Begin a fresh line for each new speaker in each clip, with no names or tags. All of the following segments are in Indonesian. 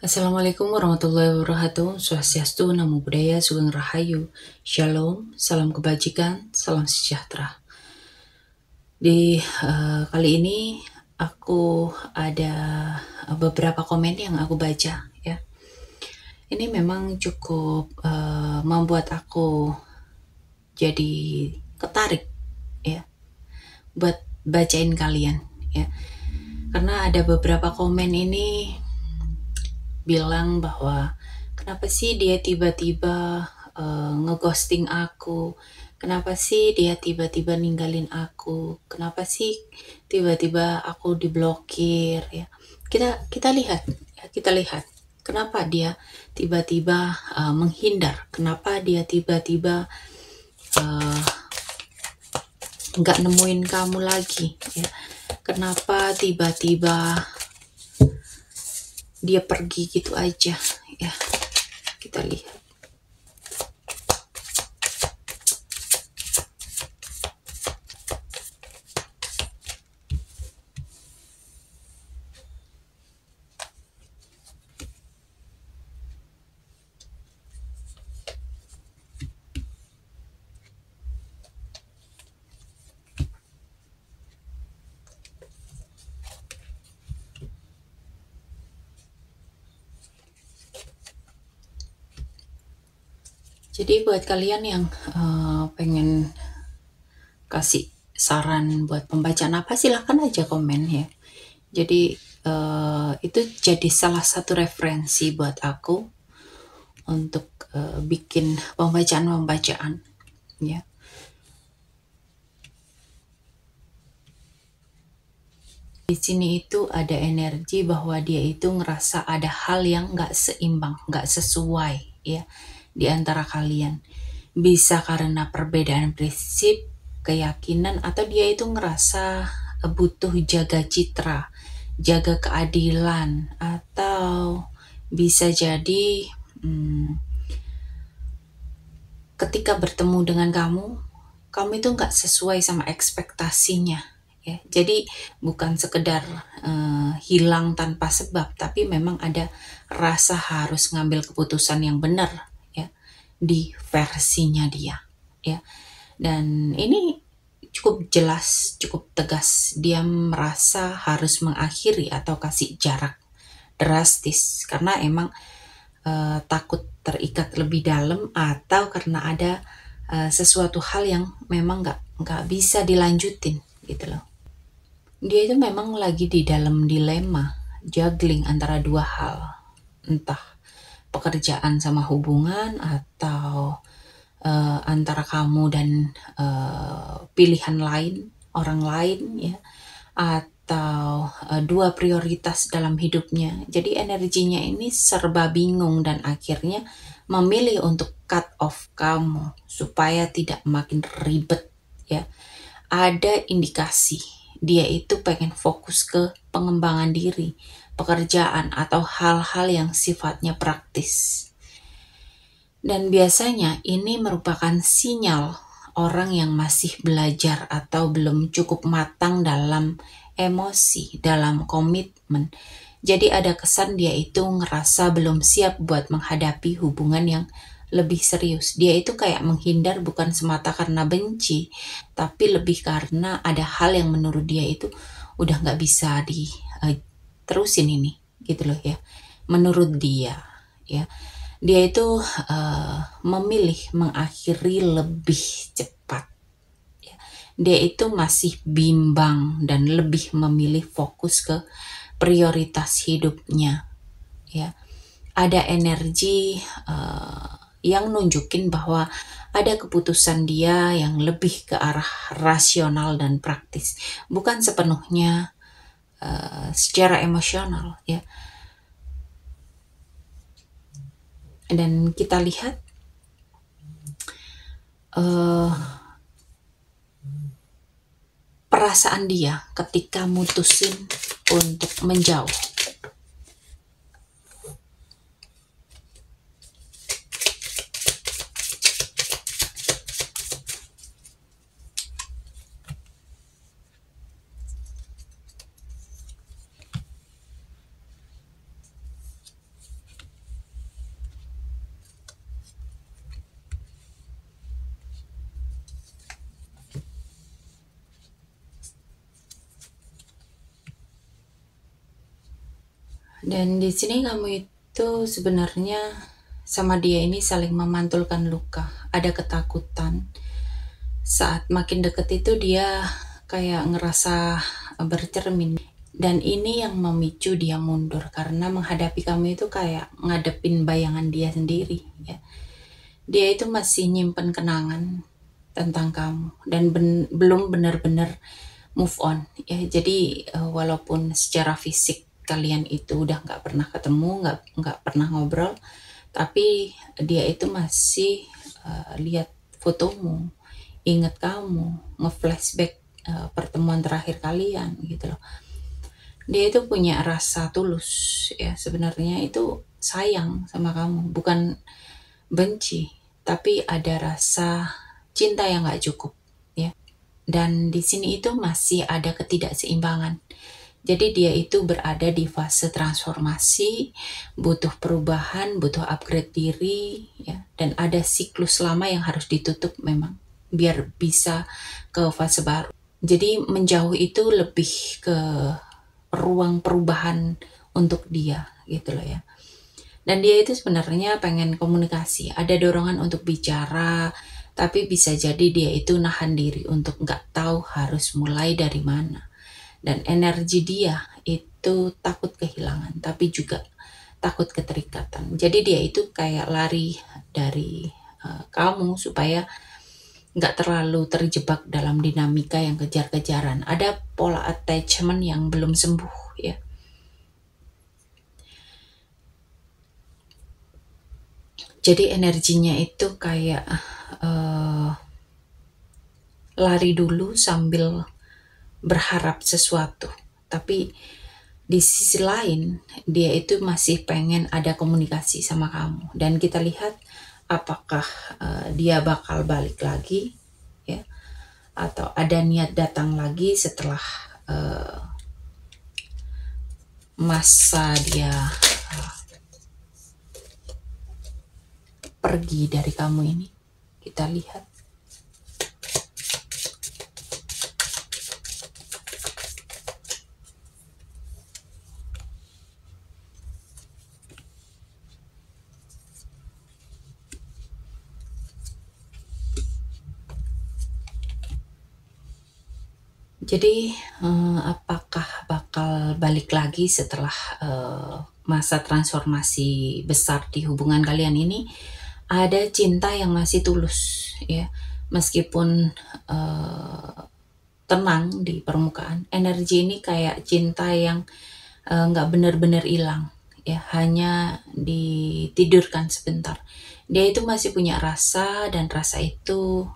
Assalamualaikum warahmatullahi wabarakatuh. Swastiastu, Namo Buddhaya, Sugeng Rahayu. Shalom, salam kebajikan, salam sejahtera. Di kali ini aku ada beberapa komen yang aku baca ya. Ini memang cukup membuat aku jadi ketarik ya buat bacain kalian ya. Karena ada beberapa komen ini bilang bahwa kenapa sih dia tiba-tiba ngeghosting aku, kenapa sih dia tiba-tiba ninggalin aku, kenapa sih tiba-tiba aku diblokir ya. Kita lihat ya, kita lihat kenapa dia tiba-tiba menghindar, kenapa dia tiba-tiba nggak nemuin kamu lagi ya, kenapa tiba-tiba dia pergi gitu aja ya. Kita lihat. Jadi buat kalian yang pengen kasih saran buat pembacaan apa, silahkan aja komen ya. Jadi itu jadi salah satu referensi buat aku untuk bikin pembacaan-pembacaan ya. Di sini itu ada energi bahwa dia itu ngerasa ada hal yang nggak seimbang, nggak sesuai ya di antara kalian. Bisa karena perbedaan prinsip, keyakinan, atau dia itu ngerasa butuh jaga citra, jaga keadilan, atau bisa jadi ketika bertemu dengan kamu itu nggak sesuai sama ekspektasinya ya. Jadi bukan sekedar hilang tanpa sebab, tapi memang ada rasa harus ngambil keputusan yang benar ya di versinya dia ya. Dan ini cukup jelas, cukup tegas. Dia merasa harus mengakhiri atau kasih jarak drastis karena emang takut terikat lebih dalam, atau karena ada sesuatu hal yang memang nggak bisa dilanjutin gitu loh. Dia itu memang lagi di dalam dilema, juggling antara dua hal, entah pekerjaan sama hubungan, atau antara kamu dan pilihan lain, orang lain ya, atau dua prioritas dalam hidupnya. Jadi energinya ini serba bingung dan akhirnya memilih untuk cut off kamu supaya tidak makin ribet ya. Ada indikasi dia itu pengen fokus ke pengembangan diri, pekerjaan, atau hal-hal yang sifatnya praktis. Dan biasanya ini merupakan sinyal orang yang masih belajar atau belum cukup matang dalam emosi, dalam komitmen. Jadi ada kesan dia itu ngerasa belum siap buat menghadapi hubungan yang lebih serius. Dia itu kayak menghindar bukan semata karena benci, tapi lebih karena ada hal yang menurut dia itu udah nggak bisa terusin ini, gitu loh ya. Menurut dia, ya dia itu memilih mengakhiri lebih cepat. Dia itu masih bimbang dan lebih memilih fokus ke prioritas hidupnya. Ya, ada energi yang nunjukin bahwa ada keputusan dia yang lebih ke arah rasional dan praktis, bukan sepenuhnya secara emosional ya. Dan kita lihat perasaan dia ketika mutusin untuk menjauh. Dan di sini kamu itu sebenarnya sama dia ini saling memantulkan luka. Ada ketakutan. Saat makin deket itu dia kayak ngerasa bercermin. Dan ini yang memicu dia mundur karena menghadapi kamu itu kayak ngadepin bayangan dia sendiri ya. Dia itu masih nyimpen kenangan tentang kamu dan belum benar-benar move on ya. Jadi walaupun secara fisik kalian itu udah nggak pernah ketemu, nggak pernah ngobrol, tapi dia itu masih lihat fotomu, ingat kamu, nge-flashback pertemuan terakhir kalian gitu loh. Dia itu punya rasa tulus ya, sebenarnya itu sayang sama kamu, bukan benci, tapi ada rasa cinta yang nggak cukup ya. Dan di sini itu masih ada ketidakseimbangan. Jadi dia itu berada di fase transformasi, butuh perubahan, butuh upgrade diri ya, dan ada siklus lama yang harus ditutup memang biar bisa ke fase baru. Jadi menjauh itu lebih ke ruang perubahan untuk dia gitu loh ya. Dan dia itu sebenarnya pengen komunikasi, ada dorongan untuk bicara, tapi bisa jadi dia itu nahan diri untuk nggak tahu harus mulai dari mana. Dan energi dia itu takut kehilangan, tapi juga takut keterikatan. Jadi dia itu kayak lari dari kamu supaya nggak terlalu terjebak dalam dinamika yang kejar-kejaran. Ada pola attachment yang belum sembuh ya. Jadi energinya itu kayak lari dulu sambil berharap sesuatu. Tapi di sisi lain dia itu masih pengen ada komunikasi sama kamu. Dan kita lihat apakah dia bakal balik lagi ya, atau ada niat datang lagi setelah masa dia pergi dari kamu ini. Kita lihat. Jadi apakah bakal balik lagi setelah masa transformasi besar di hubungan kalian ini? Ada cinta yang masih tulus ya, meskipun tenang di permukaan. Energi ini kayak cinta yang nggak benar-benar hilang ya, hanya ditidurkan sebentar. Dia itu masih punya rasa, dan rasa itu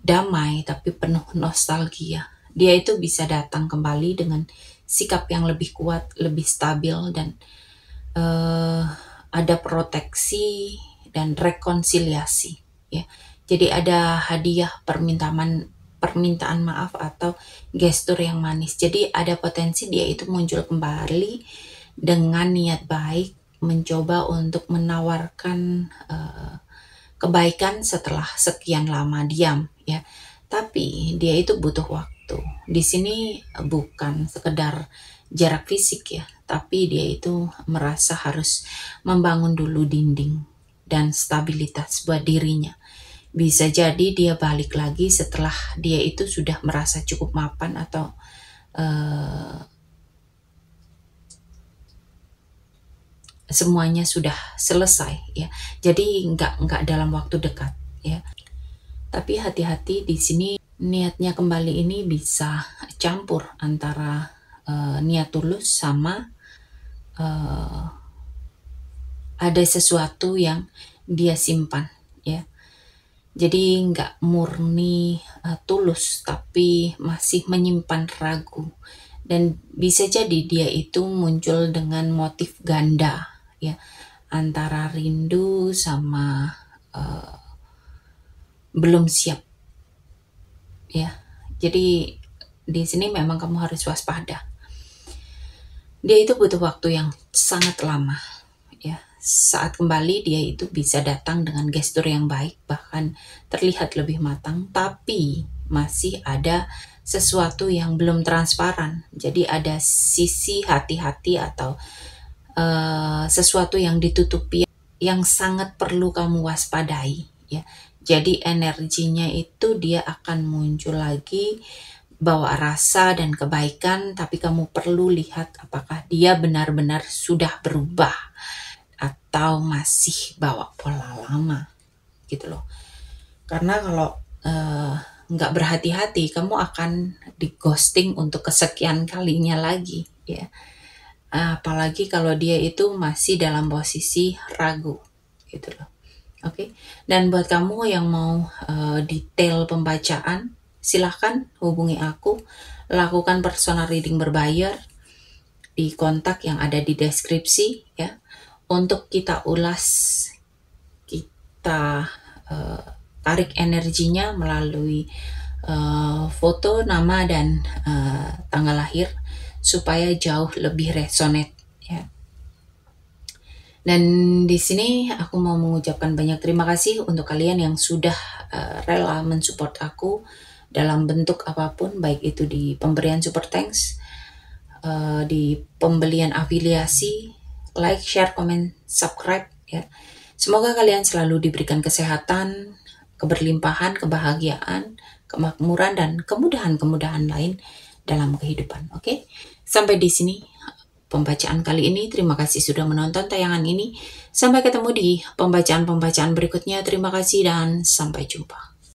damai tapi penuh nostalgia. Dia itu bisa datang kembali dengan sikap yang lebih kuat, lebih stabil, dan ada proteksi dan rekonsiliasi ya. Jadi ada hadiah permintaan maaf atau gestur yang manis. Jadi ada potensi dia itu muncul kembali dengan niat baik, mencoba untuk menawarkan kebaikan setelah sekian lama diam ya. Tapi dia itu butuh waktu. Di sini bukan sekedar jarak fisik ya, tapi dia itu merasa harus membangun dulu dinding dan stabilitas buat dirinya. Bisa jadi dia balik lagi setelah dia itu sudah merasa cukup mapan, atau semuanya sudah selesai ya. Jadi nggak dalam waktu dekat ya. Tapi hati-hati di sini, niatnya kembali ini bisa campur antara niat tulus sama ada sesuatu yang dia simpan ya. Jadi nggak murni tulus, tapi masih menyimpan ragu. Dan bisa jadi dia itu muncul dengan motif ganda ya, antara rindu sama belum siap ya. Jadi di sini memang kamu harus waspada. Dia itu butuh waktu yang sangat lama ya. Saat kembali dia itu bisa datang dengan gestur yang baik, bahkan terlihat lebih matang, tapi masih ada sesuatu yang belum transparan. Jadi ada sisi hati-hati atau sesuatu yang ditutupi yang sangat perlu kamu waspadai ya. Jadi energinya itu dia akan muncul lagi bawa rasa dan kebaikan, tapi kamu perlu lihat apakah dia benar-benar sudah berubah atau masih bawa pola lama gitu loh. Karena kalau nggak berhati-hati, kamu akan di ghosting untuk kesekian kalinya lagi ya. Apalagi kalau dia itu masih dalam posisi ragu gitu loh. Oke. Dan buat kamu yang mau detail pembacaan, silahkan hubungi aku, lakukan personal reading berbayar di kontak yang ada di deskripsi ya, untuk kita ulas, kita tarik energinya melalui foto, nama, dan tanggal lahir supaya jauh lebih resonate ya. Dan di sini aku mau mengucapkan banyak terima kasih untuk kalian yang sudah rela mensupport aku dalam bentuk apapun, baik itu di pemberian super thanks, di pembelian afiliasi, like, share, comment, subscribe ya. Semoga kalian selalu diberikan kesehatan, keberlimpahan, kebahagiaan, kemakmuran, dan kemudahan-kemudahan lain dalam kehidupan. Oke, sampai di sini pembacaan kali ini. Terima kasih sudah menonton tayangan ini. Sampai ketemu di pembacaan-pembacaan berikutnya. Terima kasih dan sampai jumpa.